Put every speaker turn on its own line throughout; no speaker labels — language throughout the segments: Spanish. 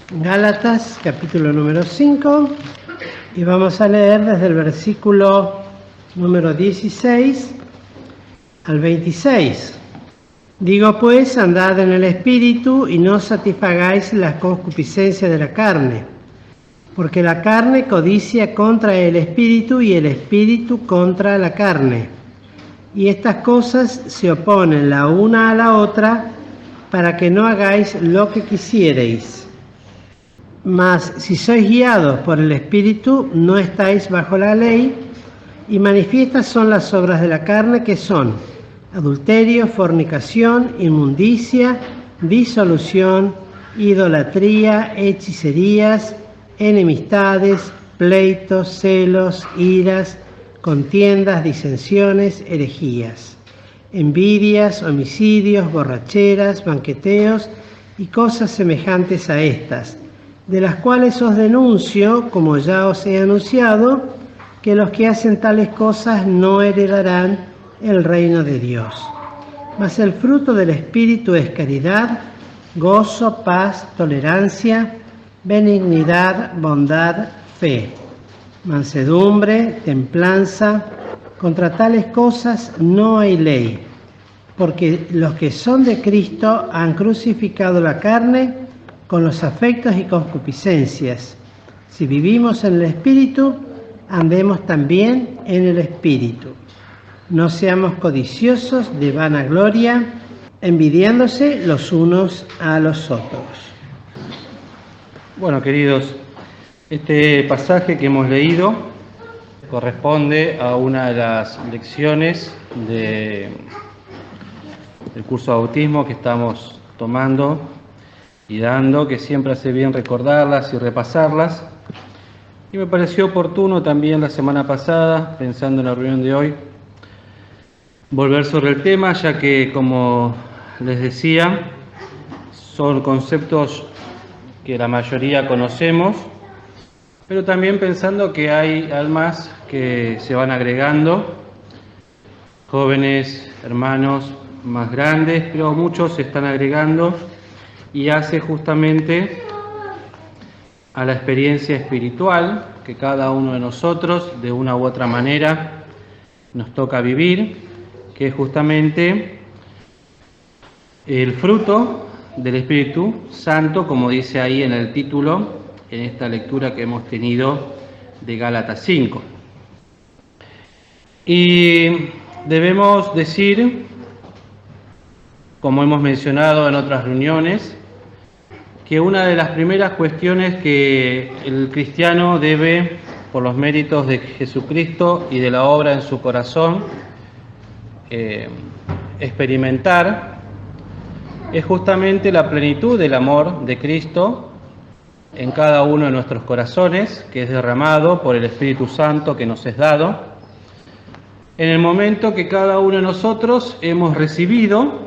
Gálatas, capítulo número 5, y vamos a leer desde el versículo número 16 al 26. Digo pues, andad en el Espíritu y no satisfagáis las concupiscencias de la carne, porque la carne codicia contra el Espíritu y el Espíritu contra la carne. Y estas cosas se oponen la una a la otra para que no hagáis lo que quisierais. Mas si sois guiados por el Espíritu, no estáis bajo la ley, y manifiestas son las obras de la carne, que son adulterio, fornicación, inmundicia, disolución, idolatría, hechicerías, enemistades, pleitos, celos, iras, contiendas, disensiones, herejías, envidias, homicidios, borracheras, banqueteos y cosas semejantes a estas, de las cuales os denuncio, como ya os he anunciado, que los que hacen tales cosas no heredarán el reino de Dios. Mas el fruto del Espíritu es caridad, gozo, paz, tolerancia, benignidad, bondad, fe, mansedumbre, templanza. Contra tales cosas no hay ley, porque los que son de Cristo han crucificado la carne con los afectos y concupiscencias. Si vivimos en el Espíritu, andemos también en el Espíritu. No seamos codiciosos de vanagloria, envidiándose los unos a los otros.
Bueno, queridos, este pasaje que hemos leído corresponde a una de las lecciones del curso de bautismo que estamos tomando y dando, que siempre hace bien recordarlas y repasarlas. Y me pareció oportuno también la semana pasada, pensando en la reunión de hoy, volver sobre el tema, ya que, como les decía, son conceptos que la mayoría conocemos, pero también pensando que hay almas que se van agregando, jóvenes, hermanos más grandes, pero muchos se están agregando, y hace justamente a la experiencia espiritual que cada uno de nosotros, de una u otra manera, nos toca vivir, que es justamente el fruto del Espíritu Santo, como dice ahí en el título, en esta lectura que hemos tenido de Gálatas 5. Y debemos decir, como hemos mencionado en otras reuniones, que una de las primeras cuestiones que el cristiano debe, por los méritos de Jesucristo y de la obra en su corazón, experimentar, es justamente la plenitud del amor de Cristo en cada uno de nuestros corazones, que es derramado por el Espíritu Santo que nos es dado, en el momento que cada uno de nosotros hemos recibido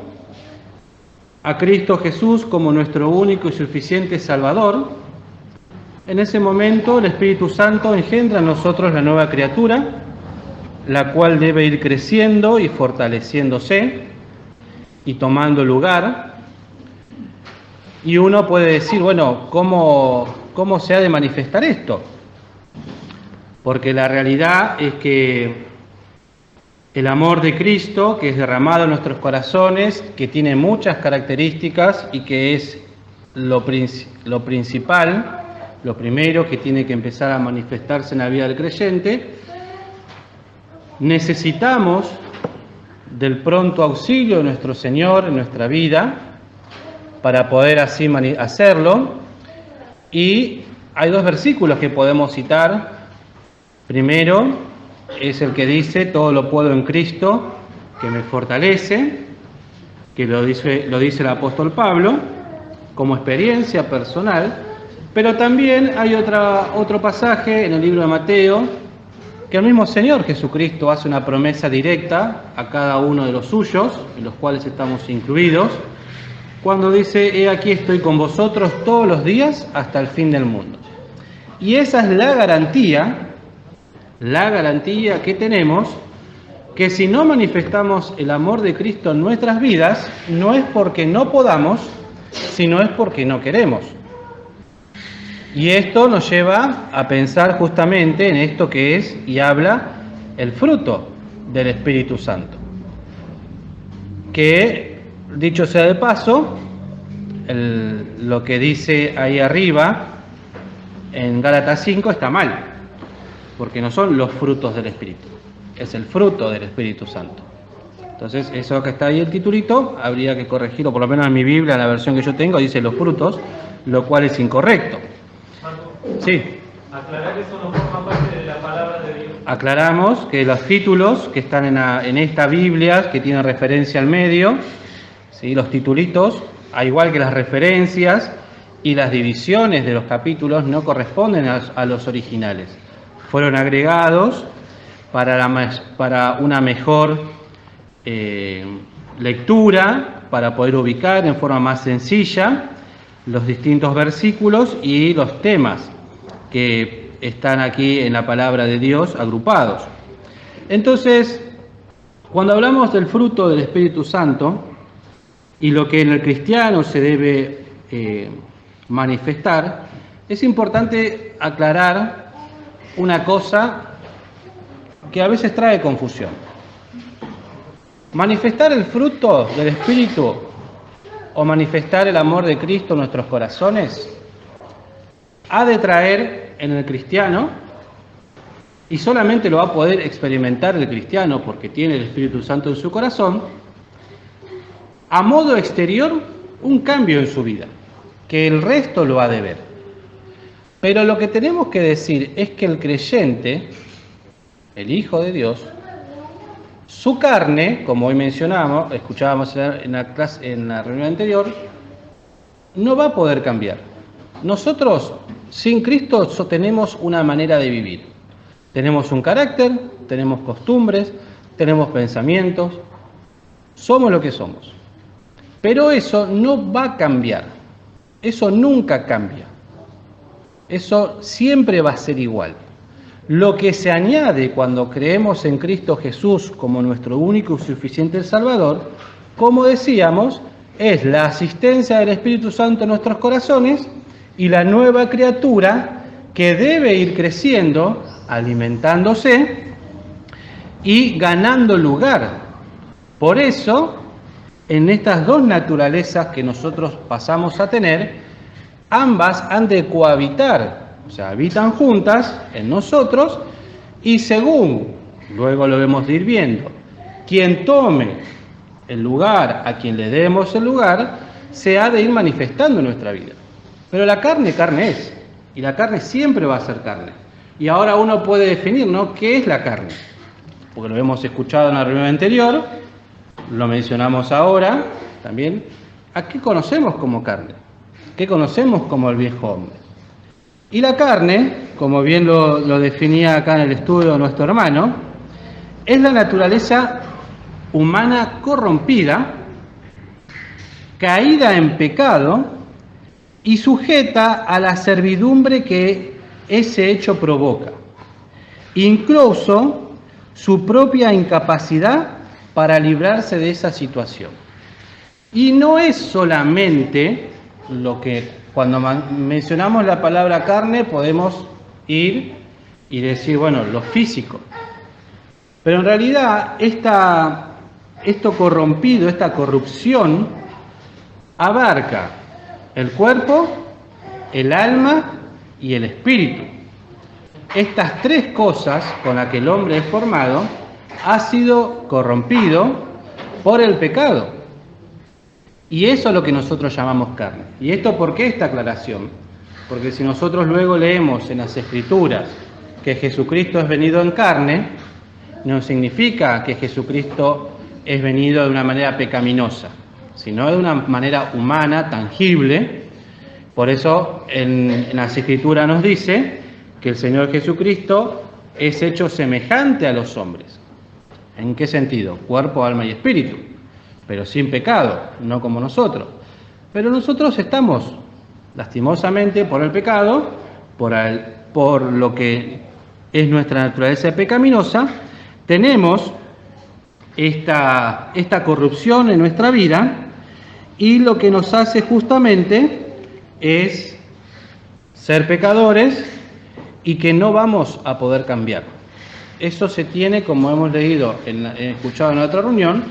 a Cristo Jesús como nuestro único y suficiente Salvador. En ese momento el Espíritu Santo engendra en nosotros la nueva criatura, la cual debe ir creciendo y fortaleciéndose y tomando lugar. Y uno puede decir, bueno, ¿cómo se ha de manifestar esto? Porque la realidad es que el amor de Cristo, que es derramado en nuestros corazones, que tiene muchas características y que es lo principal, lo primero que tiene que empezar a manifestarse en la vida del creyente, necesitamos del pronto auxilio de nuestro Señor en nuestra vida para poder así hacerlo. Y hay dos versículos que podemos citar. Primero es el que dice: todo lo puedo en Cristo que me fortalece, que lo dice el apóstol Pablo como experiencia personal. Pero también hay otro pasaje en el libro de Mateo, que el mismo Señor Jesucristo hace una promesa directa a cada uno de los suyos, en los cuales estamos incluidos, cuando dice: he aquí estoy con vosotros todos los días hasta el fin del mundo. Y esa es la garantía que tenemos, que si no manifestamos el amor de Cristo en nuestras vidas, no es porque no podamos, sino es porque no queremos. Y esto nos lleva a pensar justamente en esto que es y habla el fruto del Espíritu Santo. Que, dicho sea de paso, lo que dice ahí arriba en Gálatas 5 está mal, porque no son los frutos del Espíritu, es el fruto del Espíritu Santo. Entonces, eso que está ahí el titulito, habría que corregirlo, por lo menos en mi Biblia, en la versión que yo tengo, dice los frutos, lo cual es incorrecto. Sí.
Aclarar que eso no forma parte de la palabra de Dios.
Aclaramos que los títulos que están en esta Biblia, que tienen referencia al medio, ¿sí? Los titulitos, al igual que las referencias y las divisiones de los capítulos, no corresponden a los originales. Fueron agregados para una mejor lectura, para poder ubicar en forma más sencilla los distintos versículos y los temas que están aquí en la palabra de Dios agrupados. Entonces, cuando hablamos del fruto del Espíritu Santo y lo que en el cristiano se debe manifestar, es importante aclarar una cosa que a veces trae confusión. Manifestar el fruto del Espíritu o manifestar el amor de Cristo en nuestros corazones ha de traer en el cristiano, y solamente lo va a poder experimentar el cristiano porque tiene el Espíritu Santo en su corazón, a modo exterior un cambio en su vida, que el resto lo ha de ver. Pero lo que tenemos que decir es que el creyente, el Hijo de Dios, su carne, como hoy escuchábamos en la reunión anterior, no va a poder cambiar. Nosotros, sin Cristo, tenemos una manera de vivir. Tenemos un carácter, tenemos costumbres, tenemos pensamientos, somos lo que somos. Pero eso no va a cambiar, eso nunca cambia, eso siempre va a ser igual. Lo que se añade cuando creemos en Cristo Jesús como nuestro único y suficiente Salvador, como decíamos, es la asistencia del Espíritu Santo en nuestros corazones y la nueva criatura que debe ir creciendo, alimentándose y ganando lugar. Por eso, en estas dos naturalezas que nosotros pasamos a tener, ambas han de cohabitar, o sea, habitan juntas en nosotros, y según, luego lo vamos a ir viendo, quien tome el lugar, a quien le demos el lugar, se ha de ir manifestando en nuestra vida. Pero la carne, carne es, y la carne siempre va a ser carne. Y ahora uno puede definir, ¿no?, ¿qué es la carne? Porque lo hemos escuchado en la reunión anterior, lo mencionamos ahora también. ¿A qué conocemos como carne? ¿Qué conocemos como el viejo hombre? Y la carne, como bien lo definía acá en el estudio nuestro hermano, es la naturaleza humana corrompida, caída en pecado y sujeta a la servidumbre que ese hecho provoca, incluso su propia incapacidad para librarse de esa situación. Y no es solamente lo que cuando mencionamos la palabra carne podemos ir y decir, bueno, lo físico. Pero en realidad esto corrompido, esta corrupción, abarca el cuerpo, el alma y el espíritu. Estas tres cosas con las que el hombre es formado ha sido corrompido por el pecado. Y eso es lo que nosotros llamamos carne. ¿Y esto por qué esta aclaración? Porque si nosotros luego leemos en las Escrituras que Jesucristo es venido en carne, no significa que Jesucristo es venido de una manera pecaminosa, sino de una manera humana, tangible. Por eso en las Escrituras nos dice que el Señor Jesucristo es hecho semejante a los hombres. ¿En qué sentido? Cuerpo, alma y espíritu, pero sin pecado, no como nosotros. Pero nosotros estamos, lastimosamente, por el pecado, por lo que es nuestra naturaleza pecaminosa, tenemos esta corrupción en nuestra vida, y lo que nos hace justamente es ser pecadores y que no vamos a poder cambiar. Eso se tiene, como hemos leído, escuchado en otra reunión,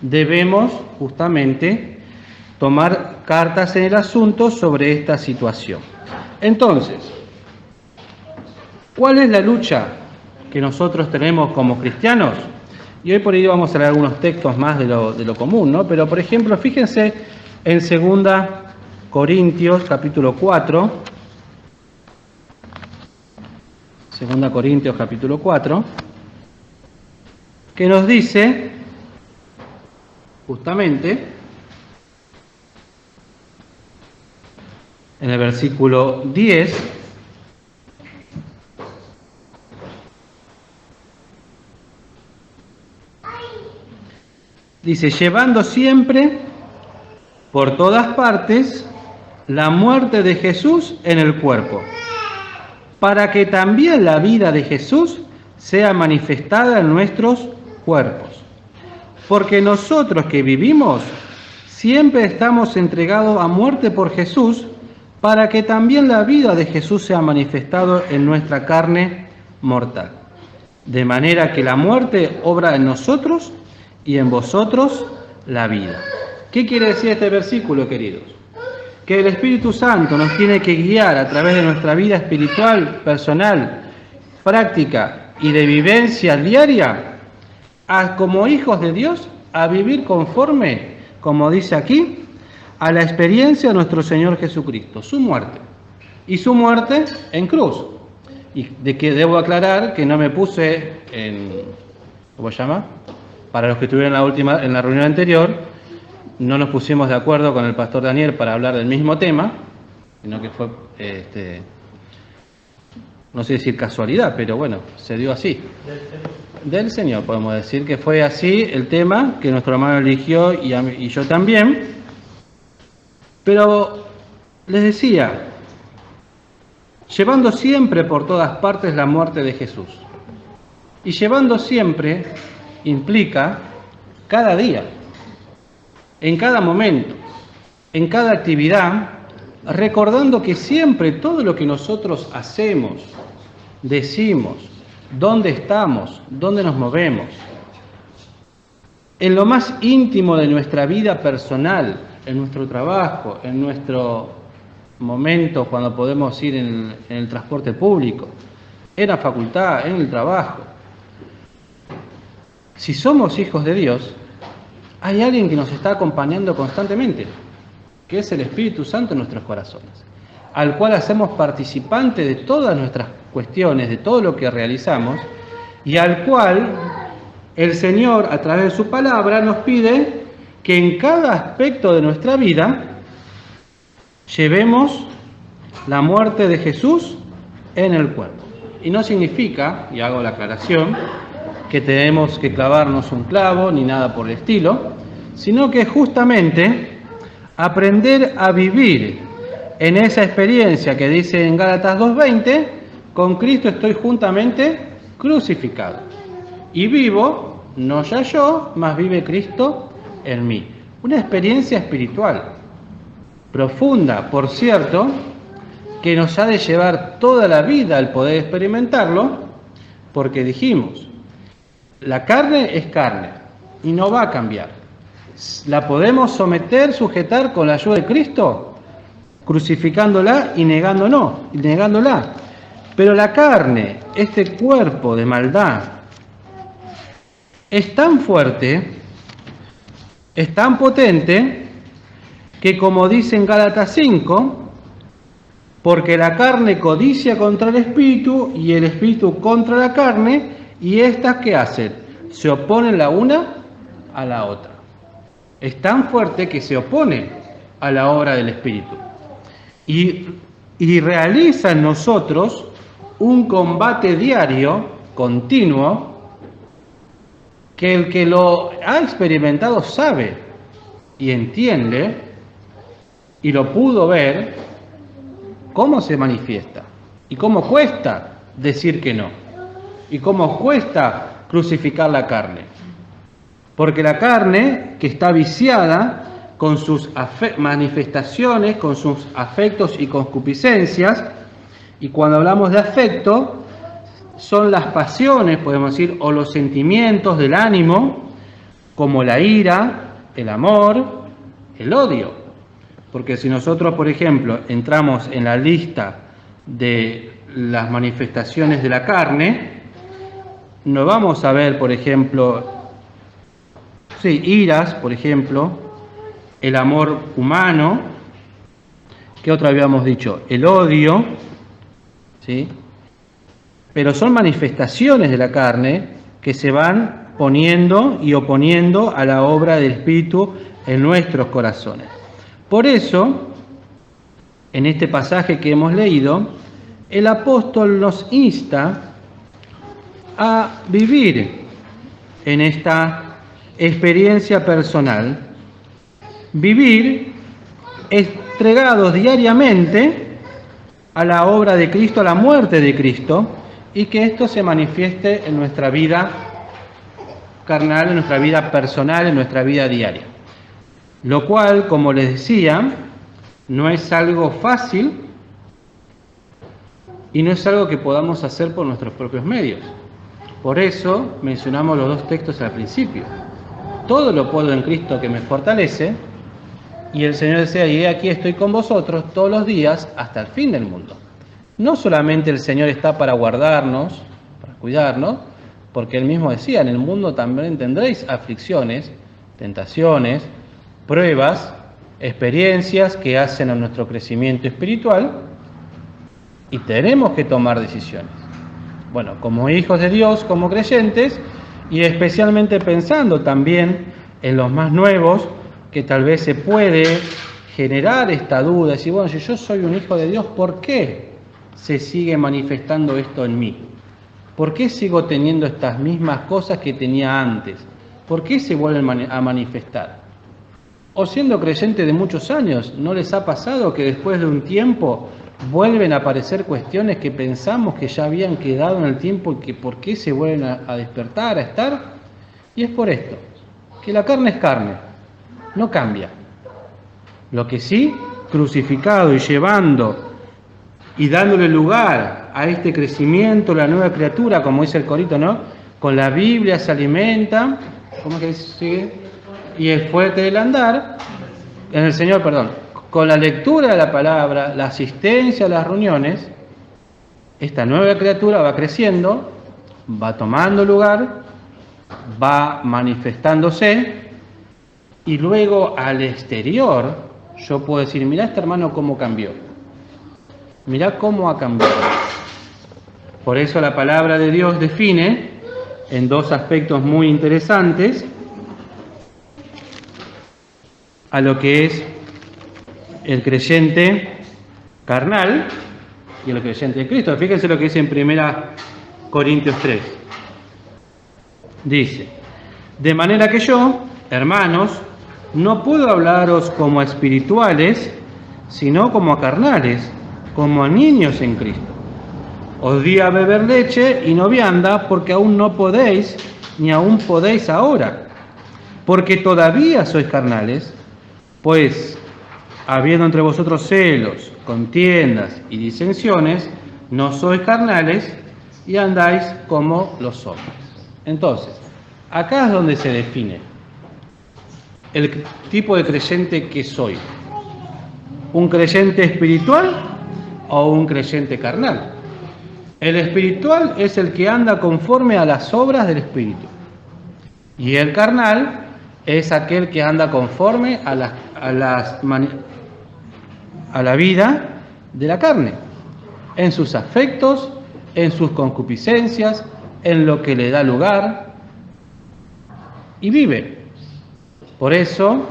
debemos justamente tomar cartas en el asunto sobre esta situación. Entonces, ¿cuál es la lucha que nosotros tenemos como cristianos? Y hoy por ello vamos a leer algunos textos más de lo común, ¿no? Pero, por ejemplo, fíjense en 2 Corintios, capítulo 4. 2 Corintios, capítulo 4, que nos dice, justamente, en el versículo 10, dice, llevando siempre por todas partes la muerte de Jesús en el cuerpo, para que también la vida de Jesús sea manifestada en nuestros cuerpos. Porque nosotros que vivimos siempre estamos entregados a muerte por Jesús, para que también la vida de Jesús sea manifestada en nuestra carne mortal. De manera que la muerte obra en nosotros y en vosotros la vida. ¿Qué quiere decir este versículo, queridos? Que el Espíritu Santo nos tiene que guiar a través de nuestra vida espiritual, personal, práctica y de vivencia diaria, como hijos de Dios, a vivir conforme, como dice aquí, a la experiencia de nuestro Señor Jesucristo, su muerte. Y su muerte en cruz. Y de que debo aclarar que no me puse en, ¿cómo se llama? Para los que estuvieron en la reunión anterior, no nos pusimos de acuerdo con el pastor Daniel para hablar del mismo tema, sino que fue, no sé decir casualidad, pero bueno, se dio así. Del Señor, podemos decir que fue así el tema que nuestro hermano eligió y yo también. Pero les decía, llevando siempre por todas partes la muerte de Jesús. Y llevando siempre implica cada día, en cada momento, en cada actividad, recordando que siempre todo lo que nosotros hacemos, decimos, dónde estamos, dónde nos movemos, en lo más íntimo de nuestra vida personal, en nuestro trabajo, en nuestro momento cuando podemos ir en el transporte público, en la facultad, en el trabajo. Si somos hijos de Dios, hay alguien que nos está acompañando constantemente, que es el Espíritu Santo en nuestros corazones, al cual hacemos participante de todas nuestras cuestiones, de todo lo que realizamos, y al cual el Señor, a través de su palabra, nos pide que en cada aspecto de nuestra vida llevemos la muerte de Jesús en el cuerpo. Y no significa, y hago la aclaración, que tenemos que clavarnos un clavo ni nada por el estilo, sino que justamente aprender a vivir en esa experiencia que dice en Gálatas 2:20, con Cristo estoy juntamente crucificado. Y vivo, no ya yo, mas vive Cristo en mí. Una experiencia espiritual profunda, por cierto, que nos ha de llevar toda la vida al poder experimentarlo, porque dijimos, la carne es carne y no va a cambiar. ¿La podemos someter, sujetar con la ayuda de Cristo? Crucificándola y negándola. Pero la carne, este cuerpo de maldad, es tan fuerte, es tan potente, que como dice en Gálatas 5, porque la carne codicia contra el espíritu y el espíritu contra la carne, y estas ¿qué hacen? Se oponen la una a la otra. Es tan fuerte que se opone a la obra del espíritu. Y realiza en nosotros un combate diario, continuo, que el que lo ha experimentado sabe y entiende y lo pudo ver cómo se manifiesta y cómo cuesta decir que no y cómo cuesta crucificar la carne, porque la carne que está viciada con sus manifestaciones, con sus afectos y concupiscencias, Y cuando hablamos de afecto, son las pasiones, podemos decir, o los sentimientos del ánimo, como la ira, el amor, el odio. Porque si nosotros, por ejemplo, entramos en la lista de las manifestaciones de la carne, no vamos a ver, por ejemplo, iras, por ejemplo, el amor humano, ¿qué otro habíamos dicho? El odio, ¿sí? Pero son manifestaciones de la carne que se van poniendo y oponiendo a la obra del Espíritu en nuestros corazones. Por eso, en este pasaje que hemos leído, el apóstol nos insta a vivir en esta experiencia personal, vivir entregados diariamente a la obra de Cristo, a la muerte de Cristo, y que esto se manifieste en nuestra vida carnal, en nuestra vida personal, en nuestra vida diaria. Lo cual, como les decía, no es algo fácil y no es algo que podamos hacer por nuestros propios medios. Por eso mencionamos los dos textos al principio. Todo lo puedo en Cristo que me fortalece, y el Señor decía, y aquí estoy con vosotros todos los días hasta el fin del mundo. No solamente el Señor está para guardarnos, para cuidarnos, porque Él mismo decía, en el mundo también tendréis aflicciones, tentaciones, pruebas, experiencias que hacen a nuestro crecimiento espiritual, y tenemos que tomar decisiones. Bueno, como hijos de Dios, como creyentes, y especialmente pensando también en los más nuevos, que tal vez se puede generar esta duda, decir, bueno, si yo soy un hijo de Dios, ¿por qué se sigue manifestando esto en mí? ¿Por qué sigo teniendo estas mismas cosas que tenía antes? ¿Por qué se vuelven a manifestar? O siendo creyentes de muchos años, ¿no les ha pasado que después de un tiempo vuelven a aparecer cuestiones que pensamos que ya habían quedado en el tiempo y que por qué se vuelven a despertar, a estar? Y es por esto, que la carne es carne, no cambia. Lo que sí, crucificado y llevando y dándole lugar a este crecimiento, la nueva criatura, como dice el corito, ¿no? Con la Biblia se alimenta, ¿cómo que sigue? Y es fuerte del andar, en el Señor, perdón, con la lectura de la palabra, la asistencia a las reuniones, esta nueva criatura va creciendo, va tomando lugar, va manifestándose, y luego al exterior yo puedo decir, mirá este hermano cómo cambió, mirá cómo ha cambiado. Por eso la palabra de Dios define en dos aspectos muy interesantes a lo que es el creyente carnal y el creyente de Cristo. Fíjense lo que dice en 1 Corintios 3. Dice, de manera que yo, hermanos, no puedo hablaros como a espirituales, sino como a carnales, como a niños en Cristo. Os di a beber leche y no vianda, porque aún no podéis, ni aún podéis ahora, porque todavía sois carnales, pues, habiendo entre vosotros celos, contiendas y disensiones, no sois carnales y andáis como los hombres. Entonces, acá es donde se define el tipo de creyente que soy. ¿Un creyente espiritual o un creyente carnal? El espiritual es el que anda conforme a las obras del Espíritu. Y el carnal es aquel que anda conforme a la vida de la carne, en sus afectos, en sus concupiscencias, en lo que le da lugar, y vive. Por eso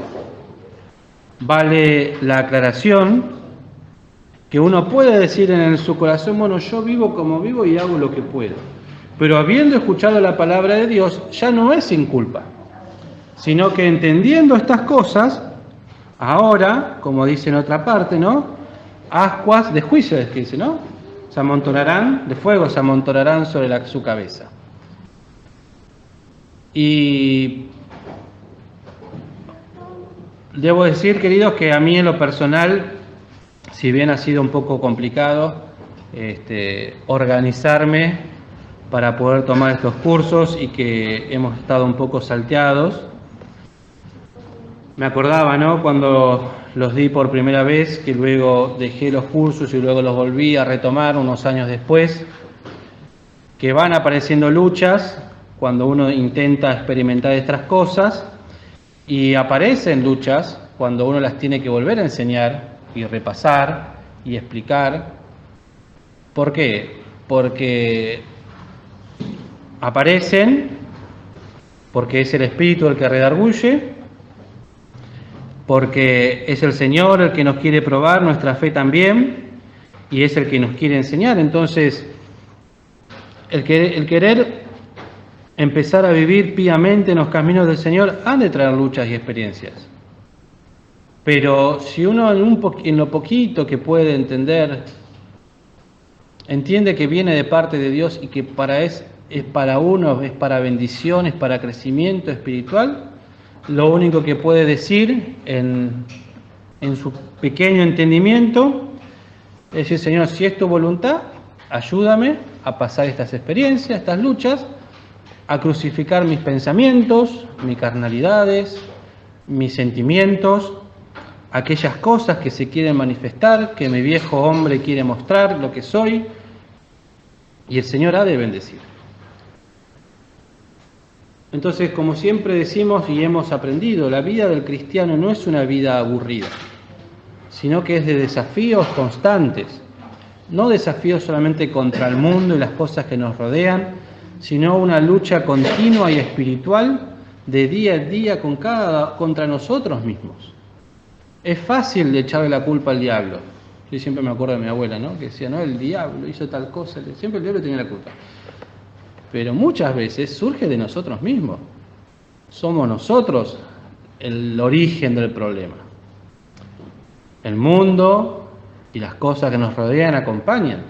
vale la aclaración que uno puede decir en su corazón, bueno, yo vivo como vivo y hago lo que puedo. Pero habiendo escuchado la palabra de Dios, ya no es sin culpa, sino que entendiendo estas cosas, ahora, como dice en otra parte, ¿no? Ascuas de juicio, es que dice, ¿no? Se amontonarán, de fuego se amontonarán sobre su cabeza. Y debo decir, queridos, que a mí en lo personal, si bien ha sido un poco complicado organizarme para poder tomar estos cursos y que hemos estado un poco salteados. Me acordaba, ¿no?, cuando los di por primera vez, que luego dejé los cursos y luego los volví a retomar unos años después, que van apareciendo luchas cuando uno intenta experimentar estas cosas, y aparecen luchas cuando uno las tiene que volver a enseñar y repasar y explicar. ¿Por qué? Porque aparecen, porque es el Espíritu el que redarguye, porque es el Señor el que nos quiere probar nuestra fe también, y es el que nos quiere enseñar. Entonces, el querer empezar a vivir piamente en los caminos del Señor han de traer luchas y experiencias. Pero si uno en lo poquito que puede entender, entiende que viene de parte de Dios y que es para uno, es para bendición, es para crecimiento espiritual, lo único que puede decir en su pequeño entendimiento es decir: Señor, si es tu voluntad, ayúdame a pasar estas experiencias, estas luchas, a crucificar mis pensamientos, mis carnalidades, mis sentimientos, aquellas cosas que se quieren manifestar, que mi viejo hombre quiere mostrar lo que soy, y el Señor ha de bendecir. Entonces, como siempre decimos y hemos aprendido, la vida del cristiano no es una vida aburrida, sino que es de desafíos constantes, no desafíos solamente contra el mundo y las cosas que nos rodean, sino una lucha continua y espiritual de día a día contra nosotros mismos. Es fácil de echarle la culpa al diablo. Yo siempre me acuerdo de mi abuela, ¿no?, que decía: no, el diablo hizo tal cosa, siempre el diablo tenía la culpa. Pero muchas veces surge de nosotros mismos. Somos nosotros el origen del problema. El mundo y las cosas que nos rodean acompañan.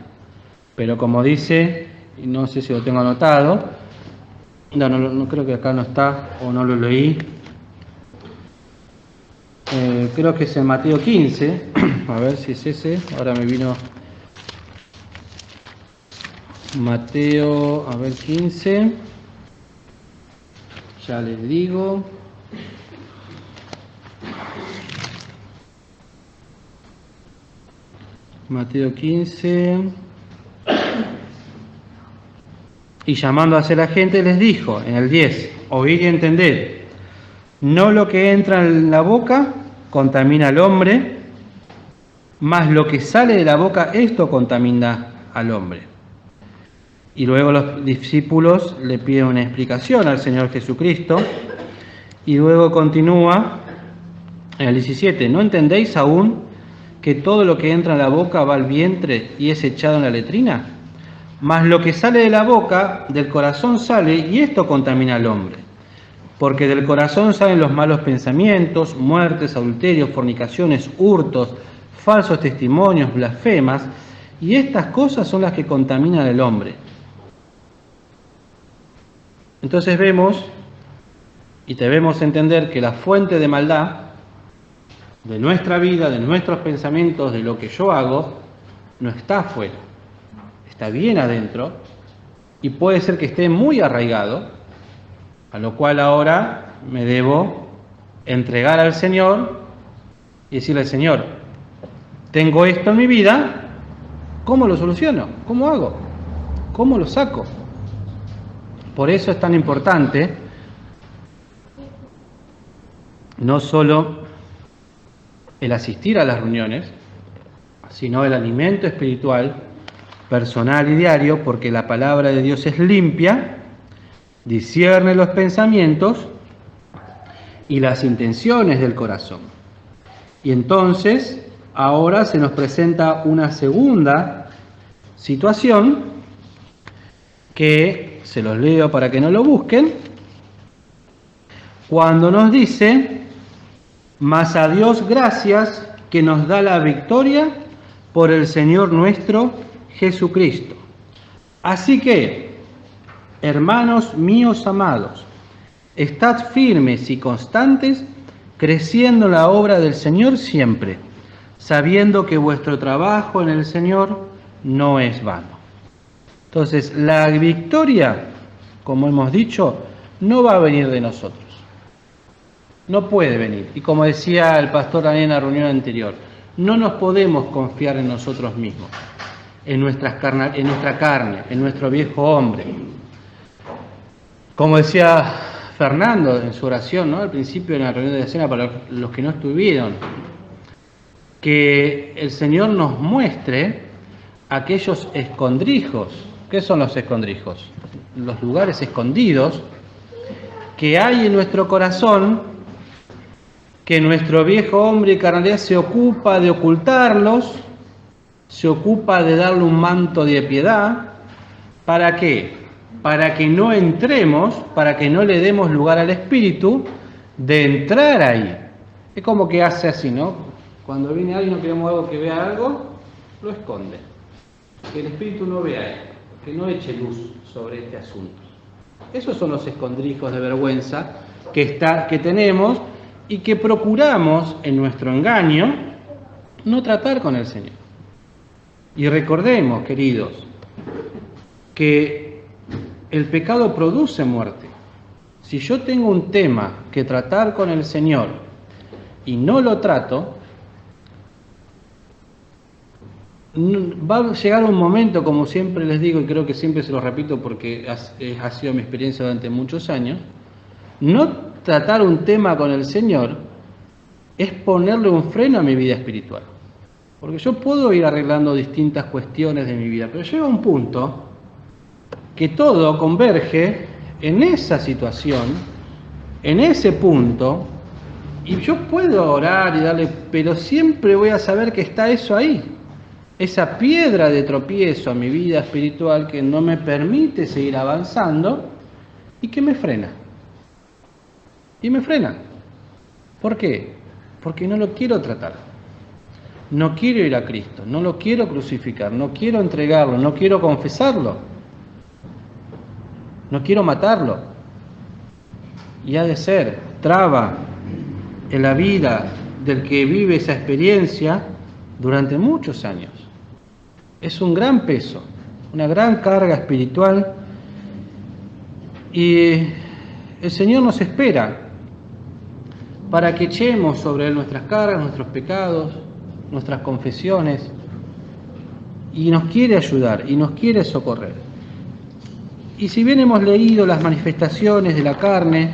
Pero como dice, y no sé si lo tengo anotado, no creo que acá no está o no lo leí, creo que es en Mateo 15, a ver si es ese, ahora me vino Mateo, 15, ya les digo. Mateo 15. Y llamando a hacer la gente les dijo, en el 10, oíd y entended, no lo que entra en la boca contamina al hombre, mas lo que sale de la boca, esto contamina al hombre. Y luego los discípulos le piden una explicación al Señor Jesucristo, y luego continúa en el 17, ¿no entendéis aún que todo lo que entra en la boca va al vientre y es echado en la letrina? Mas lo que sale de la boca, del corazón sale, y esto contamina al hombre. Porque del corazón salen los malos pensamientos, muertes, adulterios, fornicaciones, hurtos, falsos testimonios, blasfemas, y estas cosas son las que contaminan al hombre. Entonces vemos, y debemos entender que la fuente de maldad de nuestra vida, de nuestros pensamientos, de lo que yo hago, no está afuera. Está bien adentro y puede ser que esté muy arraigado, a lo cual ahora me debo entregar al Señor y decirle al Señor: tengo esto en mi vida, ¿cómo lo soluciono? ¿Cómo hago? ¿Cómo lo saco? Por eso es tan importante no solo el asistir a las reuniones, sino el alimento espiritual personal y diario, porque la palabra de Dios es limpia, discierne los pensamientos y las intenciones del corazón. Y entonces, ahora se nos presenta una segunda situación que se los leo para que no lo busquen, cuando nos dice: mas a Dios gracias que nos da la victoria por el Señor nuestro Jesucristo. Así que, hermanos míos amados, estad firmes y constantes, creciendo en la obra del Señor siempre, sabiendo que vuestro trabajo en el Señor no es vano. Entonces, la victoria, como hemos dicho, no va a venir de nosotros. No puede venir. Y como decía el pastor Daniel en la reunión anterior, no nos podemos confiar en nosotros mismos, en nuestra carne, en nuestro viejo hombre. Como decía Fernando en su oración, ¿no?, al principio de la reunión de la cena, para los que no estuvieron, que el Señor nos muestre aquellos escondrijos. ¿Qué son los escondrijos? Los lugares escondidos que hay en nuestro corazón, que nuestro viejo hombre y carnalidad se ocupa de ocultarlos, se ocupa de darle un manto de piedad. ¿Para qué? Para que no entremos, para que no le demos lugar al Espíritu de entrar ahí. Es como que hace así, ¿no? Cuando viene alguien, no queremos algo que vea algo, lo esconde. Que el Espíritu no vea esto, que no eche luz sobre este asunto. Esos son los escondrijos de vergüenza que tenemos y que procuramos en nuestro engaño no tratar con el Señor. Y recordemos, queridos, que el pecado produce muerte. Si yo tengo un tema que tratar con el Señor y no lo trato, va a llegar un momento, como siempre les digo, y creo que siempre se lo repito porque ha sido mi experiencia durante muchos años, no tratar un tema con el Señor es ponerle un freno a mi vida espiritual. Porque yo puedo ir arreglando distintas cuestiones de mi vida, pero llega un punto que todo converge en esa situación, en ese punto, y yo puedo orar y darle, pero siempre voy a saber que está eso ahí, esa piedra de tropiezo a mi vida espiritual que no me permite seguir avanzando y que me frena. Y me frena. ¿Por qué? Porque no lo quiero tratar. No quiero ir a Cristo, no lo quiero crucificar, no quiero entregarlo, no quiero confesarlo, no quiero matarlo. Y ha de ser traba en la vida del que vive esa experiencia durante muchos años. Es un gran peso, una gran carga espiritual, y el Señor nos espera para que echemos sobre Él nuestras cargas, nuestros pecados, nuestras confesiones, y nos quiere ayudar y nos quiere socorrer. Y si bien hemos leído las manifestaciones de la carne,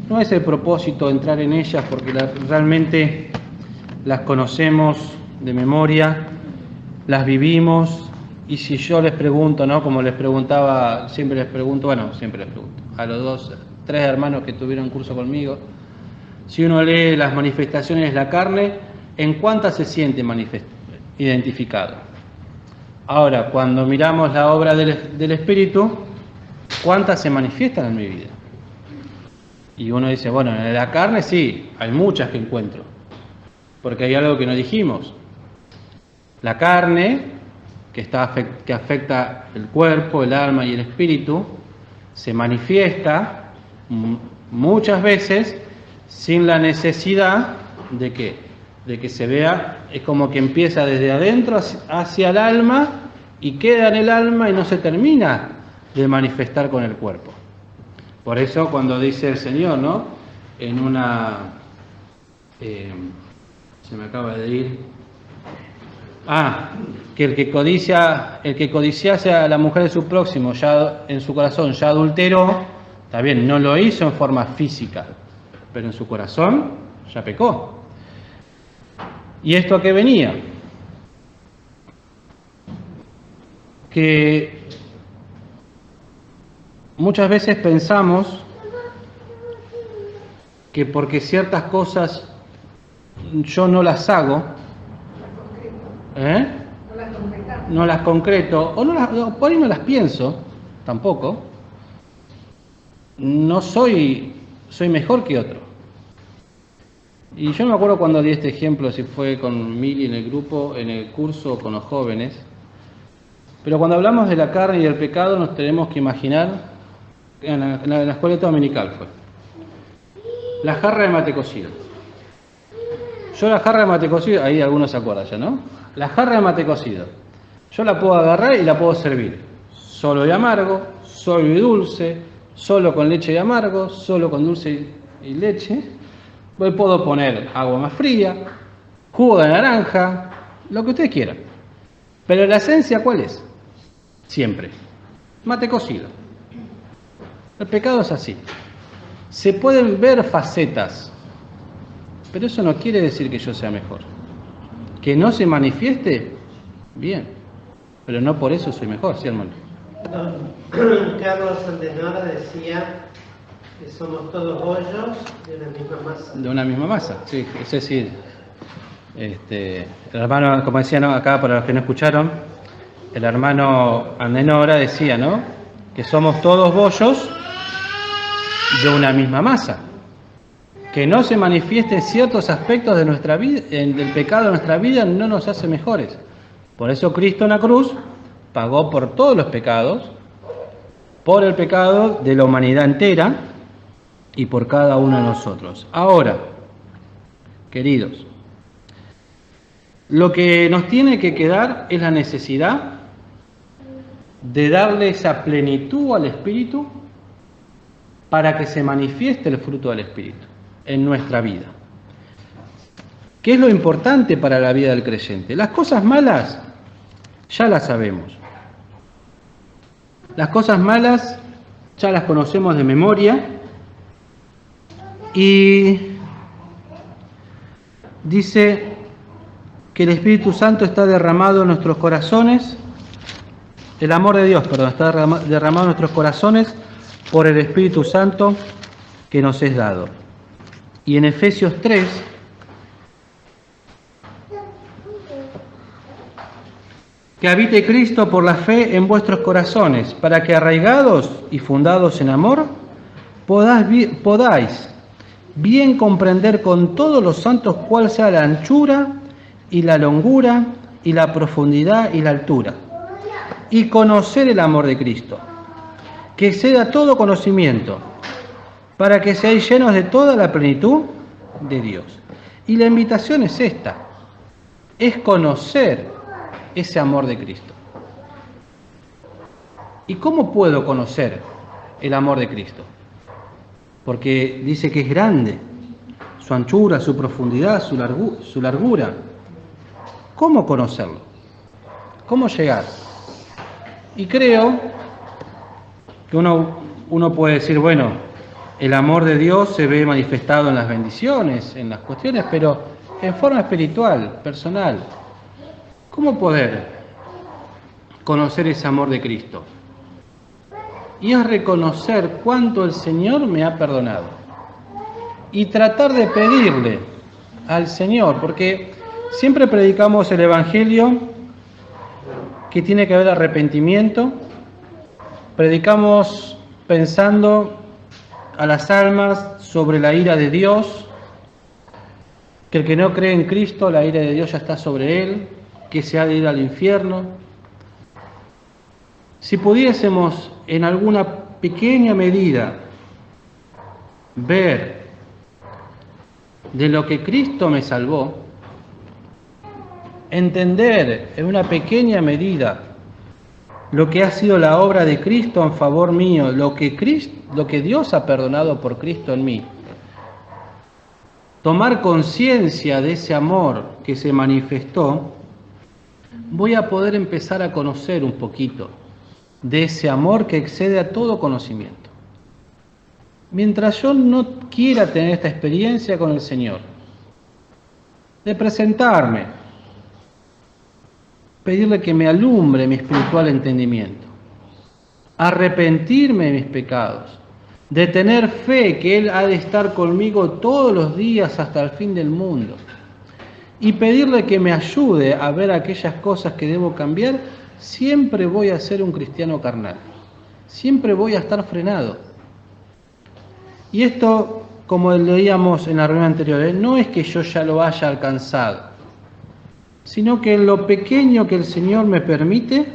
no es el propósito entrar en ellas porque realmente las conocemos de memoria, las vivimos, y si yo les pregunto, ¿no?, como les preguntaba, siempre les pregunto a los 3 hermanos que tuvieron curso conmigo, si uno lee las manifestaciones de la carne, ¿en cuántas se siente identificado? Ahora, cuando miramos la obra del Espíritu, ¿cuántas se manifiestan en mi vida? Y uno dice, bueno, en la carne sí, hay muchas que encuentro, porque hay algo que no dijimos. La carne, que afecta el cuerpo, el alma y el espíritu, se manifiesta muchas veces sin la necesidad de que se vea. Es como que empieza desde adentro hacia el alma y queda en el alma y no se termina de manifestar con el cuerpo. Por eso cuando dice el Señor, ¿no?, en una... se me acaba de ir... que el que codiciase a la mujer de su próximo, ya en su corazón ya adulteró, está bien, no lo hizo en forma física, pero en su corazón ya pecó. ¿Y esto a qué venía? Que muchas veces pensamos que porque ciertas cosas yo no las hago, no las concreto, o por ahí no las pienso, tampoco, no soy mejor que otro. Y yo no me acuerdo cuando di este ejemplo, si fue con Mili en el grupo, en el curso o con los jóvenes, pero cuando hablamos de la carne y del pecado nos tenemos que imaginar, en la escuela dominical fue, la jarra de mate cocido. Yo la jarra de mate cocido, ahí algunos se acuerdan ya, ¿no? La jarra de mate cocido. Yo la puedo agarrar y la puedo servir. Solo y amargo, solo y dulce, solo con leche y amargo, solo con dulce y leche. Le puedo poner agua más fría, jugo de naranja, lo que ustedes quieran. Pero la esencia, ¿cuál es? Siempre. Mate cocido. El pecado es así. Se pueden ver facetas, pero eso no quiere decir que yo sea mejor. Que no se manifieste, bien, pero no por eso soy mejor, ¿sí, hermano?
Carlos Antenora decía que somos todos bollos de una misma masa.
De una misma masa, sí, es decir, el hermano, como decía, ¿no? Acá para los que no escucharon, el hermano Antenora decía, ¿no? Que somos todos bollos de una misma masa. Que no se manifiesten ciertos aspectos de nuestra vida, del pecado de nuestra vida, no nos hace mejores. Por eso Cristo en la cruz pagó por todos los pecados, por el pecado de la humanidad entera y por cada uno de nosotros. Ahora, queridos, lo que nos tiene que quedar es la necesidad de darle esa plenitud al Espíritu para que se manifieste el fruto del Espíritu en nuestra vida. ¿Qué es lo importante para la vida del creyente? Las cosas malas ya las sabemos. Las cosas malas ya las conocemos de memoria y dice que el Espíritu Santo está derramado en nuestros corazones, el amor de Dios, perdón, está derramado en nuestros corazones por el Espíritu Santo que nos es dado. Y en Efesios 3, que habite Cristo por la fe en vuestros corazones, para que arraigados y fundados en amor, podáis bien comprender con todos los santos cuál sea la anchura y la longura y la profundidad y la altura, y conocer el amor de Cristo, que exceda todo conocimiento, para que seáis llenos de toda la plenitud de Dios. Y la invitación es esta, es conocer ese amor de Cristo. ¿Y cómo puedo conocer el amor de Cristo? Porque dice que es grande, su anchura, su profundidad, su largura. ¿Cómo conocerlo? ¿Cómo llegar? Y creo que uno puede decir, bueno, el amor de Dios se ve manifestado en las bendiciones, en las cuestiones, pero en forma espiritual, personal. ¿Cómo poder conocer ese amor de Cristo? Y es reconocer cuánto el Señor me ha perdonado. Y tratar de pedirle al Señor, porque siempre predicamos el Evangelio que tiene que haber arrepentimiento. Predicamos pensando a las almas sobre la ira de Dios, que el que no cree en Cristo, la ira de Dios ya está sobre él, que se ha de ir al infierno. Si pudiésemos en alguna pequeña medida ver de lo que Cristo me salvó, entender en una pequeña medida lo que ha sido la obra de Cristo en favor mío, lo que Dios ha perdonado por Cristo en mí, tomar conciencia de ese amor que se manifestó, voy a poder empezar a conocer un poquito de ese amor que excede a todo conocimiento. Mientras yo no quiera tener esta experiencia con el Señor, de presentarme, pedirle que me alumbre mi espiritual entendimiento, arrepentirme de mis pecados, de tener fe que Él ha de estar conmigo todos los días hasta el fin del mundo, y pedirle que me ayude a ver aquellas cosas que debo cambiar, siempre voy a ser un cristiano carnal, siempre voy a estar frenado. Y esto, como leíamos en la reunión anterior, no es que yo ya lo haya alcanzado, sino que en lo pequeño que el Señor me permite,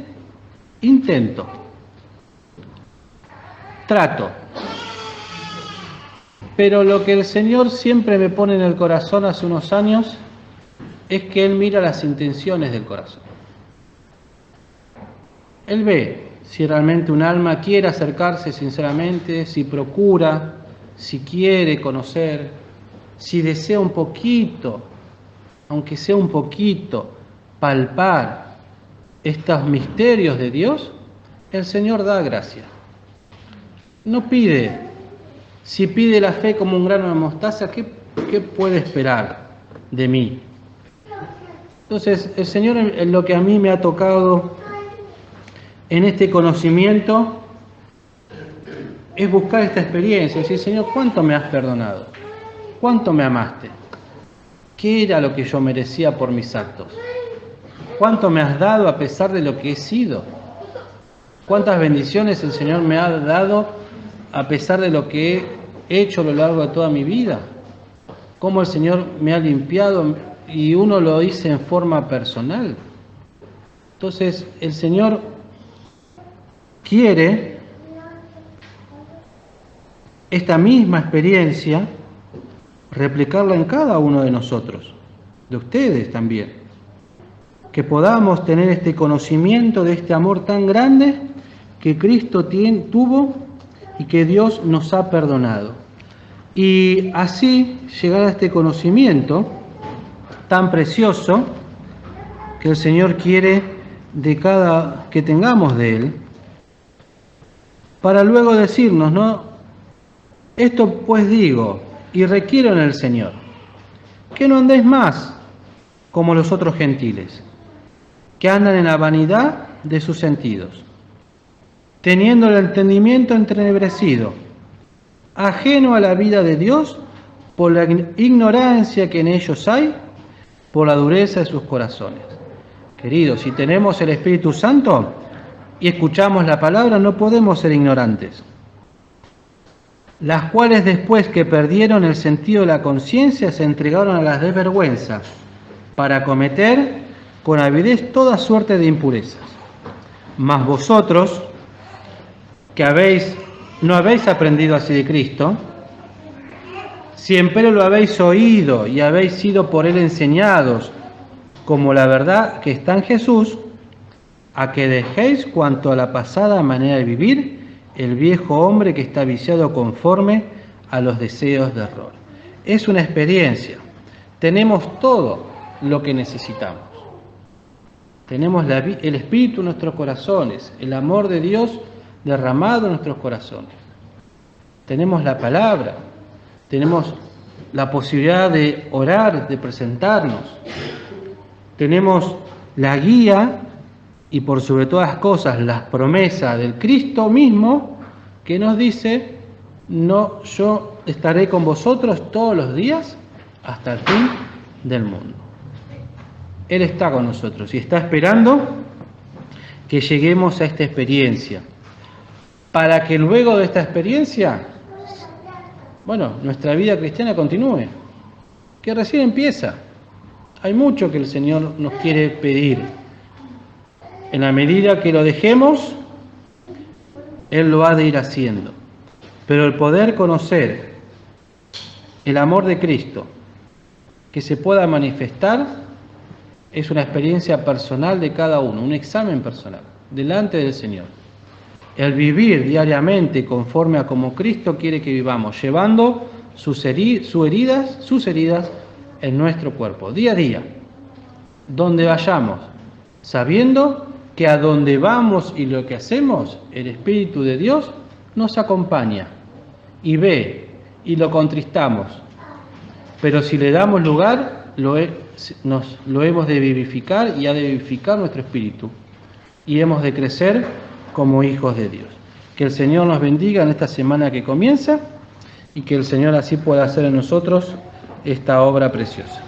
intento, trato. Pero lo que el Señor siempre me pone en el corazón hace unos años es que Él mira las intenciones del corazón. Él ve si realmente un alma quiere acercarse sinceramente, si procura, si quiere conocer, si desea un poquito, aunque sea un poquito, palpar estos misterios de Dios, el Señor da gracia. No pide. Si pide la fe como un grano de mostaza, ¿qué puede esperar de mí? Entonces, el Señor, en lo que a mí me ha tocado en este conocimiento, es buscar esta experiencia, decir, Señor, ¿cuánto me has perdonado? ¿Cuánto me amaste? ¿Qué era lo que yo merecía por mis actos? ¿Cuánto me has dado a pesar de lo que he sido? ¿Cuántas bendiciones el Señor me ha dado a pesar de lo que he hecho a lo largo de toda mi vida? ¿Cómo el Señor me ha limpiado? Y uno lo dice en forma personal. Entonces, el Señor quiere esta misma experiencia replicarla en cada uno de nosotros, de ustedes también. Que podamos tener este conocimiento de este amor tan grande que Cristo tuvo y que Dios nos ha perdonado. Y así llegar a este conocimiento tan precioso que el Señor quiere que tengamos de Él, para luego decirnos, ¿no? Esto pues digo y requiero en el Señor, que no andéis más como los otros gentiles, que andan en la vanidad de sus sentidos, teniendo el entendimiento entenebrecido, ajeno a la vida de Dios por la ignorancia que en ellos hay, por la dureza de sus corazones. Queridos, si tenemos el Espíritu Santo y escuchamos la palabra, no podemos ser ignorantes. Las cuales después que perdieron el sentido de la conciencia se entregaron a las desvergüenzas para cometer con avidez toda suerte de impurezas. Mas vosotros, que no habéis aprendido así de Cristo, si empero lo habéis oído y habéis sido por Él enseñados, como la verdad que está en Jesús, a que dejéis cuanto a la pasada manera de vivir, el viejo hombre que está viciado conforme a los deseos de error. Es una experiencia. Tenemos todo lo que necesitamos. Tenemos el Espíritu en nuestros corazones, el amor de Dios derramado en nuestros corazones. Tenemos la palabra, tenemos la posibilidad de orar, de presentarnos. Tenemos la guía y por sobre todas las cosas las promesas del Cristo mismo que nos dice, no, yo estaré con vosotros todos los días hasta el fin del mundo. Él está con nosotros y está esperando que lleguemos a esta experiencia, para que luego de esta experiencia, nuestra vida cristiana continúe, que recién empieza. Hay mucho que el Señor nos quiere pedir. En la medida que lo dejemos, Él lo ha de ir haciendo. Pero el poder conocer el amor de Cristo, que se pueda manifestar, es una experiencia personal de cada uno, un examen personal, delante del Señor. El vivir diariamente conforme a como Cristo quiere que vivamos, llevando sus heridas en nuestro cuerpo, día a día, donde vayamos, sabiendo que a donde vamos y lo que hacemos, el Espíritu de Dios nos acompaña y ve y lo contristamos. Pero si le damos lugar, lo hemos de vivificar y ha de vivificar nuestro espíritu. Y hemos de crecer como hijos de Dios. Que el Señor nos bendiga en esta semana que comienza y que el Señor así pueda hacer en nosotros esta obra preciosa.